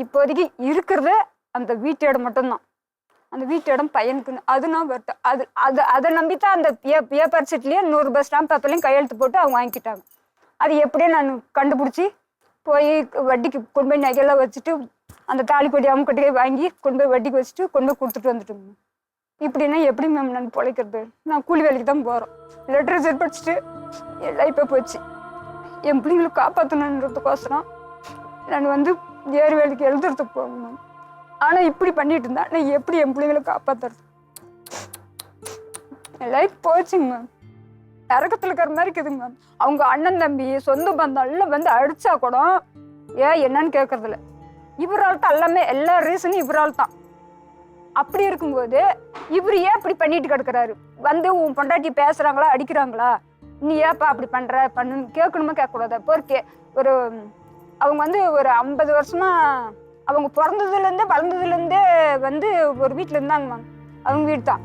இப்போதைக்கு இருக்கிறது அந்த வீட்டு இடம் மட்டும்தான். அந்த வீட்டு இடம் பையனுக்குன்னு அது நான் வரட்டேன். அதை நம்பித்தான் அந்த பேப்பர் சீட்லேயே 100 ரூபாய் ஸ்டாம்ப் பேப்பர்லையும் கையெழுத்து போட்டு அவங்க வாங்கிக்கிட்டாங்க. அது எப்படியே நான் கண்டுபிடிச்சி போய் வட்டிக்கு கொண்டு போய் நகையெல்லாம் வச்சுட்டு அந்த தாலிக்கொடி அமுக்கட்டையே வாங்கி கொண்டு போய் வட்டிக்கு வச்சுட்டு கொண்டு போய் கொடுத்துட்டு வந்துட்டோம். இப்படின்னா எப்படி மேம் நான் பிழைக்கிறது? நான் கூலி வேலைக்கு தான் போகிறோம். லிட்ரேச்சர் படிச்சுட்டு எல்லாம் இப்போ போச்சு. என் பிள்ளைங்களை காப்பாற்றணுன்றதுக்கோசரம் நான் ஏறு வேலைக்கு எழுதுறதுக்கு போகணும் மேம். ஆனால் இப்படி பண்ணிட்டு இருந்தா நான் எப்படி என் பிள்ளைங்களை காப்பாற்றுறது? என் லைஃப் போச்சுங்க மேம். இறக்கத்தில் இருக்கிற மாதிரி இருக்குதுங்க மேம். அவங்க அண்ணன் தம்பி சொந்த பந்தம் எல்லாம் அடிச்சா கூட என்னன்னு கேட்கறதில்ல. இவரால் தான் எல்லா ரீசனும் இவரால் தான். அப்படி இருக்கும்போது இவர் ஏன் இப்படி பண்ணிட்டு கிடக்குறாரு? உன் பொண்டாட்டி பேசுறாங்களா அடிக்கிறாங்களா, நீ ஏப்பா அப்படி பண்ணுன்னு கேட்கணுமா கேட்கக்கூடாது? ஒரு அவங்க ஒரு 50 வருஷமா அவங்க பிறந்ததுலேருந்தே வளர்ந்ததுலேருந்தே ஒரு வீட்டில் இருந்தாங்க மேம். அவங்க வீடு தான்.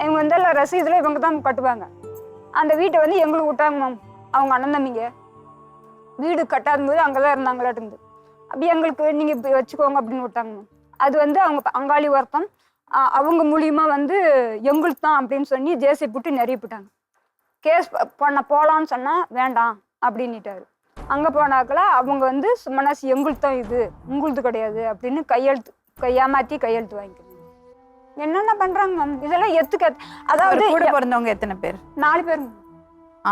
இவங்க எல்லாம் ரசீதில் இவங்க தான் கட்டுவாங்க. அந்த வீட்டை எங்களுக்கு விட்டாங்க மேம். அவங்க அண்ணன் தம்பிங்க வீடு கட்டாத போது அங்கே தான் இருந்தாங்களாட்டு. அப்படி எங்களுக்கு நீங்கள் இப்படி வச்சுக்கோங்க அப்படின்னு விட்டாங்க மேம். அது அவங்க அங்காளி ஒருத்தம் அவங்க மூலியமா எங்களுக்கு தான் அப்படின்னு சொல்லி ஜேசி போட்டு நிறைய போட்டாங்க. கேஸ் போகலான்னு சொன்னால் வேண்டாம் அப்படின்னுட்டாரு. அங்கே போனாக்கல அவங்க மனசு எங்களுக்கு தான் இது உங்களுக்கு கிடையாது அப்படின்னு ஏமாற்றி கையெழுத்து வாங்கிக்கணும். என்னென்ன பண்றாங்க மேம் இதெல்லாம் அதாவது கூட பிறந்தவங்க எத்தனை பேர்? 4 பேர்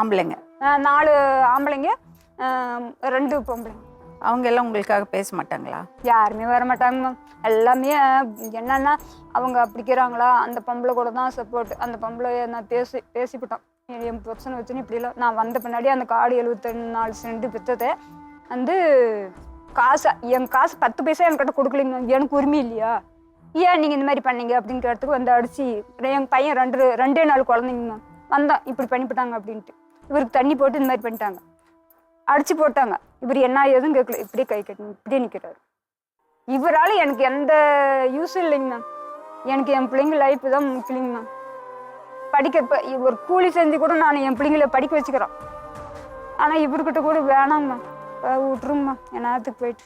ஆம்பளைங்க. 4 ஆம்பளைங்க 2 பொம்பளைங்க. அவங்க எல்லாம் உங்களுக்காக பேச மாட்டாங்களா? யாருமே வர மாட்டாங்க மேம். எல்லாமே என்னன்னா அவங்க அப்படிக்கிறாங்களா அந்த பொம்பளை கூட தான் சப்போர்ட். அந்த பொம்பளை நான் பேசிவிட்டோம். என் பிரச்சனை வச்சுன்னு இப்படிலாம் நான் வந்த பின்னாடி அந்த காடு 74 சென்ட் விற்றதை காசு என் காசு 10 பைசா என்கிட்ட கொடுக்கலிங்க மேம். எனக்கு உரிமை இல்லையா? ஏன் நீங்கள் இந்த மாதிரி பண்ணீங்க அப்படின்னு கேட்டதுக்கு அடிச்சு என் பையன் 2 4 குழந்தைங்க மேம் வந்தான் இப்படி பண்ணிவிட்டாங்க அப்படின்ட்டு. இவருக்கு தண்ணி போட்டு இந்த மாதிரி பண்ணிட்டாங்க, அடிச்சு போட்டாங்க. இவர் என்ன எதுவும் கேட்கல, இப்படியே கை கட்டணும் இப்படியே நிற்கிறாரு. இவரால் எனக்கு எந்த யூஸும் இல்லைங்க மேம். எனக்கு என் பிள்ளைங்க லைஃப் தான் முக்கியங்க மேம். ஒரு கூலி செஞ்சு கூட நான் என் பிள்ளைங்களை படிக்க வச்சுக்கிறோம். ஆனால் இவர்கிட்ட கூட வேணாம்மா விட்டுருங்கம்மா என்னத்துக்கு போயிட்டு